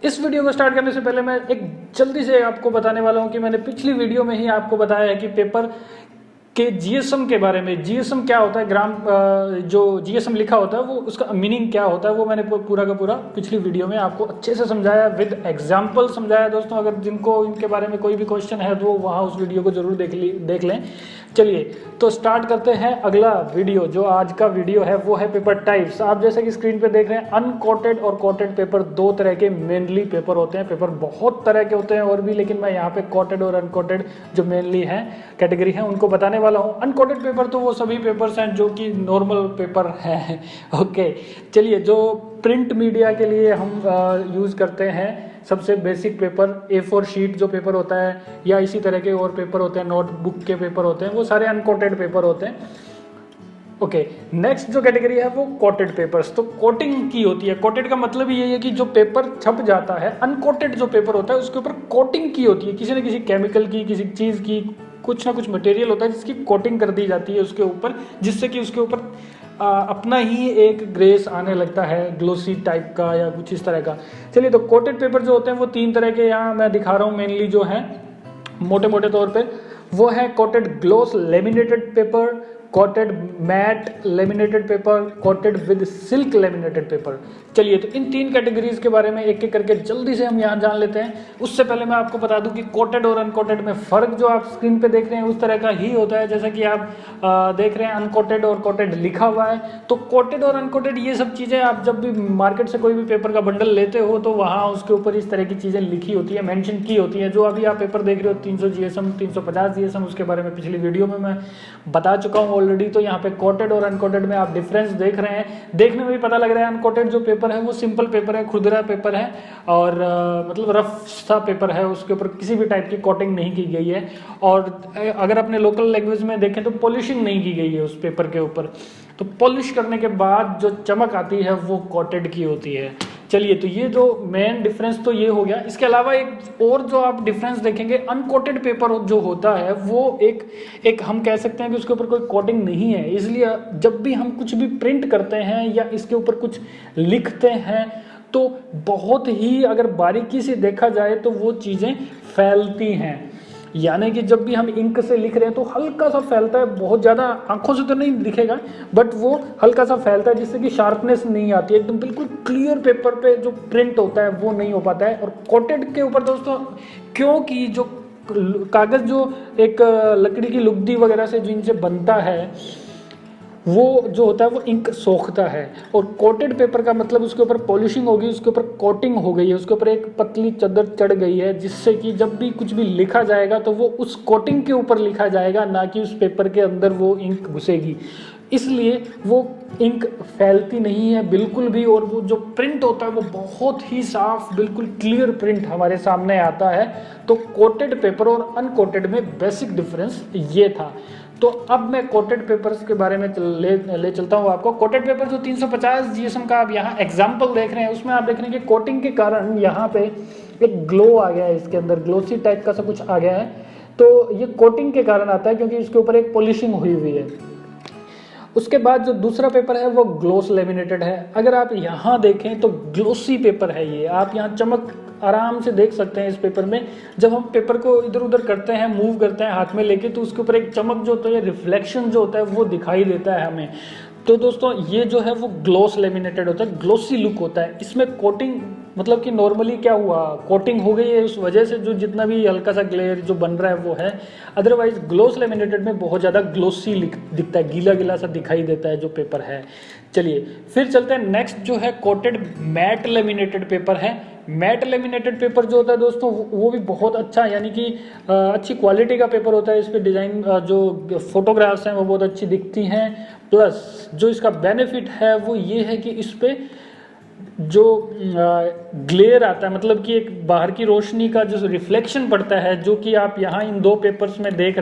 इस वीडियो को स्टार्ट करने से पहले मैं एक जल्दी से आपको बताने वाला हूं कि मैंने पिछली वीडियो में ही आपको बताया है कि पेपर के जीएसएम के बारे में, जीएसएम क्या होता है, जो जीएसएम लिखा होता है वो उसका मीनिंग क्या होता है, वो मैंने पूरा का पूरा पिछली वीडियो में आपको अच्छे से समझाया, विद एग्जाम्पल समझाया। दोस्तों अगर जिनको इनके बारे में कोई भी क्वेश्चन है तो वहाँ उस वीडियो को जरूर देख लें। चलिए तो स्टार्ट करते हैं अगला वीडियो। जो आज का वीडियो है वो है पेपर टाइप्स। आप जैसे कि स्क्रीन पे देख रहे हैं, अनकोटेड और कोटेड पेपर, दो तरह के मेनली पेपर होते हैं। पेपर बहुत तरह के होते हैं और भी, लेकिन मैं यहाँ पे कोटेड और अनकोटेड जो मेनली हैं कैटेगरी है उनको बताने वाला हूँ। अनकोटेड पेपर तो वो सभी पेपर्स हैं जो कि नॉर्मल पेपर हैं। ओके चलिए, जो प्रिंट मीडिया के लिए हम यूज़ करते हैं, सबसे बेसिक पेपर A4 शीट जो पेपर होता है, या इसी तरह के और पेपर होते हैं, नोटबुक के पेपर होते हैं, वो सारे अनकोटेड पेपर होते हैं। ओके, नेक्स्ट जो कैटेगरी है वो कोटेड पेपर्स। तो कोटिंग की होती है। कोटेड का मतलब ये है कि जो पेपर छप जाता है, अनकोटेड जो पेपर होता है उसके ऊपर कोटिंग की होती है, किसी न किसी केमिकल की, किसी चीज़ की, कुछ ना कुछ मटेरियल होता है जिसकी कोटिंग कर दी जाती है उसके ऊपर, जिससे कि उसके ऊपर अपना ही एक ग्रेस आने लगता है, ग्लोसी टाइप का या कुछ इस तरह का। चलिए, तो कोटेड पेपर जो होते हैं वो तीन तरह के यहाँ मैं दिखा रहा हूँ मेनली, जो हैं मोटे मोटे तौर पे। वो है coated gloss laminated paper, coated matte laminated paper, coated with silk laminated paper. चलिए, तो इन तीन कैटेगरीज के बारे में एक एक करके जल्दी से हम यहाँ जान लेते हैं। उससे पहले मैं आपको बता दूं कि कोटेड और अनकोटेड में फ़र्क जो आप स्क्रीन पे देख रहे हैं उस तरह का ही होता है। जैसा कि आप देख रहे हैं अनकोटेड और कोटेड लिखा हुआ है, तो कोटेड और अनकोटेड ये सब चीज़ें आप जब भी मार्केट से कोई भी पेपर का बंडल लेते हो तो वहाँ उसके ऊपर इस तरह की चीज़ें लिखी होती है, मैंशन की होती है। जो अभी आप पेपर देख रहे हो 300 GSM, 350 GSM, उसके बारे में पिछली वीडियो में मैं बता चुका हूँ ऑलरेडी। तो यहाँ पे कोटेड और अनकोटेड में आप डिफरेंस देख रहे हैं, देखने में भी पता लग रहा है अनकोटेड जो पेपर है वो सिंपल पेपर है, खुरदरा पेपर है, और मतलब रफ सा पेपर है, उसके ऊपर किसी भी टाइप की कोटिंग नहीं की गई है। और अगर अपने लोकल लैंग्वेज में देखें तो पॉलिशिंग नहीं की गई है उस पेपर के ऊपर। तो पॉलिश करने के बाद जो चमक आती है वो कोटेड की होती है। चलिए, तो ये जो मेन डिफरेंस तो ये हो गया। इसके अलावा एक और जो आप डिफरेंस देखेंगे, अनकोटेड पेपर जो होता है वो एक हम कह सकते हैं कि उसके ऊपर कोई कोटिंग नहीं है, इसलिए जब भी हम कुछ भी प्रिंट करते हैं या इसके ऊपर कुछ लिखते हैं तो बहुत ही अगर बारीकी से देखा जाए तो वो चीज़ें फैलती हैं। यानी कि जब भी हम इंक से लिख रहे हैं तो हल्का सा फैलता है, बहुत ज़्यादा आंखों से तो नहीं दिखेगा, बट वो हल्का सा फैलता है, जिससे कि शार्पनेस नहीं आती है। एकदम बिल्कुल क्लियर पेपर पे जो प्रिंट होता है वो नहीं हो पाता है। और कोटेड के ऊपर दोस्तों, क्योंकि जो कागज़ जो एक लकड़ी की लुगदी वगैरह से जिनसे बनता है वो जो होता है वो इंक सोखता है, और कोटेड पेपर का मतलब उसके ऊपर पॉलिशिंग होगी, उसके ऊपर कोटिंग हो गई है, उसके ऊपर एक पतली चादर चढ़ गई है, जिससे कि जब भी कुछ भी लिखा जाएगा तो वो उस कोटिंग के ऊपर लिखा जाएगा, ना कि उस पेपर के अंदर वो इंक घुसेगी। इसलिए वो इंक फैलती नहीं है बिल्कुल भी, और वो जो प्रिंट होता है वो बहुत ही साफ, बिल्कुल क्लियर प्रिंट हमारे सामने आता है। तो कोटेड पेपर और अनकोटेड में बेसिक डिफरेंस ये था। तो अब मैं कोटेड पेपर्स के बारे में ले चलता हूँ आपको। कोटेड पेपर जो 350 GSM का आप यहाँ एग्जाम्पल देख रहे हैं, उसमें आप देख रहे हैं कि कोटिंग के कारण यहाँ पे एक ग्लो आ गया है, इसके अंदर ग्लोसी टाइप का सा कुछ आ गया है। तो ये कोटिंग के कारण आता है क्योंकि इसके ऊपर एक पॉलिशिंग हुई हुई है। उसके बाद जो दूसरा पेपर है वो ग्लोस लेमिनेटेड है। अगर आप यहाँ देखें तो ग्लोसी पेपर है ये, आप यहाँ चमक आराम से देख सकते हैं इस पेपर में। जब हम पेपर को इधर उधर करते हैं, मूव करते हैं हाथ में लेके, तो उसके ऊपर एक चमक जो होता है, रिफ्लेक्शन जो होता है वो दिखाई देता है हमें। तो दोस्तों ये जो है वो ग्लोस लेमिनेटेड होता है, ग्लोसी लुक होता है। इसमें कोटिंग मतलब कि नॉर्मली क्या हुआ, कोटिंग हो गई है, उस वजह से जो जितना भी हल्का सा ग्लेयर जो बन रहा है वो है। अदरवाइज ग्लोस लेमिनेटेड में बहुत ज़्यादा ग्लोसी दिखता है, गीला गीला सा दिखाई देता है जो पेपर है। चलिए फिर चलते हैं, नेक्स्ट जो है कोटेड मैट लेमिनेटेड पेपर है। मैट लेमिनेटेड पेपर जो होता है दोस्तों वो भी बहुत अच्छा, यानी कि अच्छी क्वालिटी का पेपर होता है। इस पर डिज़ाइन जो फोटोग्राफ्स हैं वो बहुत अच्छी दिखती हैं। प्लस जो इसका बेनिफिट है वो ये है कि इस पर जो ग्लेयर आता है, मतलब कि एक बाहर की रोशनी का जो रिफ्लेक्शन पड़ता है, जो कि आप यहाँ इन दो पेपर्स में देख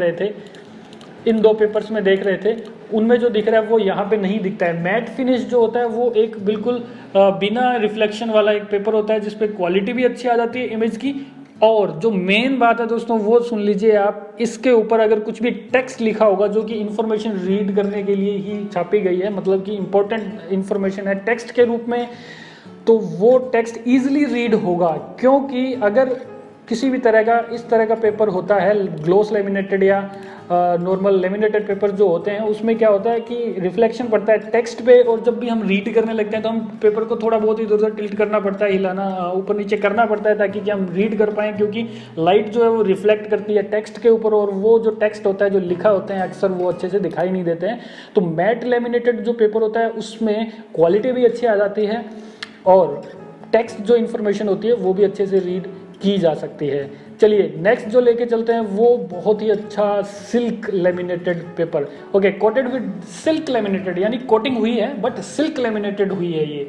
रहे थे, उनमें जो दिख रहा है वो यहाँ पे नहीं दिखता है। मैट फिनिश जो होता है वो एक बिल्कुल बिना रिफ्लेक्शन वाला एक पेपर होता है, जिसपे क्वालिटी भी अच्छी आ जाती है इमेज की। और जो मेन बात है दोस्तों वो सुन लीजिए आप, इसके ऊपर अगर कुछ भी टेक्स्ट लिखा होगा जो कि इन्फॉर्मेशन रीड करने के लिए ही छापी गई है, मतलब कि इंपॉर्टेंट इन्फॉर्मेशन है टेक्स्ट के रूप में, तो वो टेक्स्ट ईजिली रीड होगा। क्योंकि अगर किसी भी तरह का इस तरह का पेपर होता है, ग्लोस लेमिनेटेड या नॉर्मल लेमिनेटेड पेपर जो होते हैं, उसमें क्या होता है कि रिफ्लेक्शन पड़ता है टेक्स्ट पे, और जब भी हम रीड करने लगते हैं तो हम पेपर को थोड़ा बहुत इधर उधर टिल्ट करना पड़ता है, हिलाना ऊपर नीचे करना पड़ता है ताकि कि हम रीड कर पाएँ, क्योंकि लाइट जो है वो रिफ्लेक्ट करती है टेक्स्ट के ऊपर, और वो जो टेक्स्ट होता है जो लिखा होता है अक्सर वो अच्छे से दिखाई नहीं देते हैं। तो मैट लेमिनेटेड जो पेपर होता है उसमें क्वालिटी भी अच्छी आ जाती है और टेक्स्ट जो इन्फॉर्मेशन होती है वो भी अच्छे से रीड की जा सकती है। चलिए नेक्स्ट जो लेके चलते हैं वो बहुत ही अच्छा silk laminated paper. Okay, coated with silk laminated, यानी कोटिंग हुई है बट सिल्क लेमिनेटेड हुई है ये।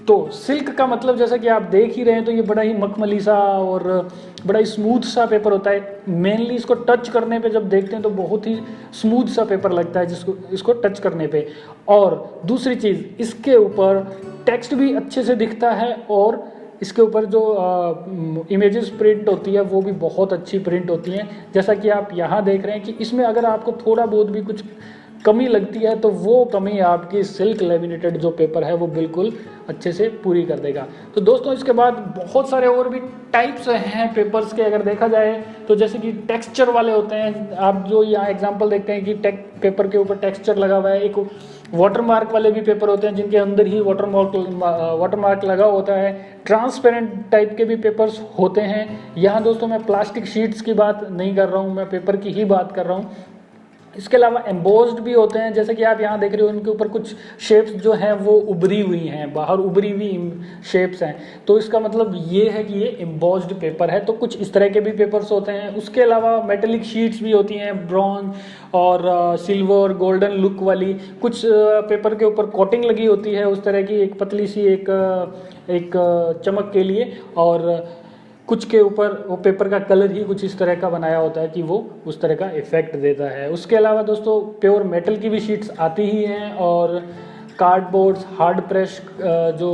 तो सिल्क का मतलब जैसा कि आप देख ही रहे हैं, तो ये बड़ा ही मखमली सा और बड़ा ही स्मूथ सा पेपर होता है। मेनली इसको टच करने पे जब देखते हैं तो बहुत ही स्मूथ सा पेपर लगता है इसको टच करने पे। और दूसरी चीज़, इसके ऊपर टेक्स्ट भी अच्छे से दिखता है और इसके ऊपर जो इमेजेस प्रिंट होती है वो भी बहुत अच्छी प्रिंट होती हैं। जैसा कि आप यहाँ देख रहे हैं कि इसमें अगर आपको थोड़ा बहुत भी कुछ कमी लगती है तो वो कमी आपकी सिल्क लेमिनेटेड जो पेपर है वो बिल्कुल अच्छे से पूरी कर देगा। तो दोस्तों इसके बाद बहुत सारे और भी टाइप्स हैं पेपर्स के अगर देखा जाए तो, जैसे कि टेक्सचर वाले होते हैं। आप जो यहाँ एग्जांपल देखते हैं कि पेपर के ऊपर टेक्सचर लगा हुआ है। एक वाटरमार्क वाले भी पेपर होते हैं जिनके अंदर ही वाटरमार्क लगा होता है। ट्रांसपेरेंट टाइप के भी पेपर्स होते हैं। यहाँ दोस्तों मैं प्लास्टिक शीट्स की बात नहीं कर रहा हूँ, मैं पेपर की ही बात कर रहा हूँ। इसके अलावा एम्बोस्ड भी होते हैं, जैसे कि आप यहाँ देख रहे हो उनके ऊपर कुछ शेप्स जो हैं वो उभरी हुई हैं, बाहर उभरी हुई शेप्स हैं। तो इसका मतलब ये है कि ये एम्बोस्ड पेपर है। तो कुछ इस तरह के भी पेपर्स होते हैं। उसके अलावा मेटेलिक शीट्स भी होती हैं, ब्रॉन्ज और सिल्वर गोल्डन लुक वाली। कुछ पेपर के ऊपर कोटिंग लगी होती है उस तरह की, एक पतली सी एक चमक के लिए, और कुछ के ऊपर वो पेपर का कलर ही कुछ इस तरह का बनाया होता है कि वो उस तरह का इफेक्ट देता है। उसके अलावा दोस्तों प्योर मेटल की भी शीट्स आती ही हैं, और कार्डबोर्ड्स, हार्ड जो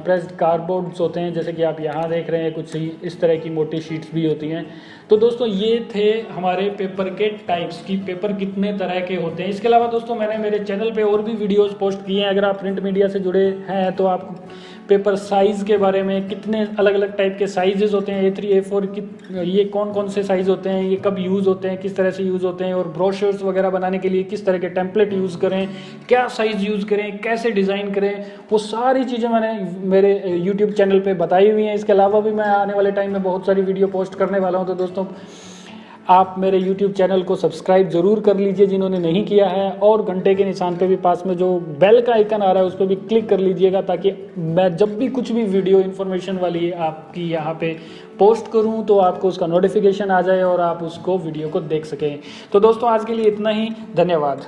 प्रेस्ड कार्डबोर्ड्स होते हैं, जैसे कि आप यहाँ देख रहे हैं कुछ इस तरह की मोटी शीट्स भी होती हैं। तो दोस्तों ये थे हमारे पेपर के टाइप्स की पेपर कितने तरह के होते हैं। इसके अलावा दोस्तों मैंने मेरे चैनल पे और भी वीडियोस पोस्ट किए हैं। अगर आप प्रिंट मीडिया से जुड़े हैं तो आप पेपर साइज़ के बारे में, कितने अलग अलग टाइप के साइजेस होते हैं, A3 A4 ये कौन कौन से साइज़ होते हैं, ये कब यूज़ होते हैं, किस तरह से यूज़ होते हैं, और ब्रोशर्स वगैरह बनाने के लिए किस तरह के टेम्पलेट यूज़ करें, क्या साइज़ यूज़ करें, कैसे डिज़ाइन करें, वो सारी चीज़ें मैंने मेरे यूट्यूब चैनल पे बताई हुई हैं। इसके अलावा भी मैं आने वाले टाइम में बहुत सारी वीडियो पोस्ट करने वाला हूँ। तो दोस्तों आप मेरे YouTube चैनल को सब्सक्राइब जरूर कर लीजिए जिन्होंने नहीं किया है, और घंटे के निशान पे भी पास में जो बेल का आइकन आ रहा है उस पर भी क्लिक कर लीजिएगा, ताकि मैं जब भी कुछ भी वीडियो इन्फॉर्मेशन वाली आपकी यहाँ पे पोस्ट करूँ तो आपको उसका नोटिफिकेशन आ जाए और आप उसको वीडियो को देख सकें। तो दोस्तों आज के लिए इतना ही, धन्यवाद।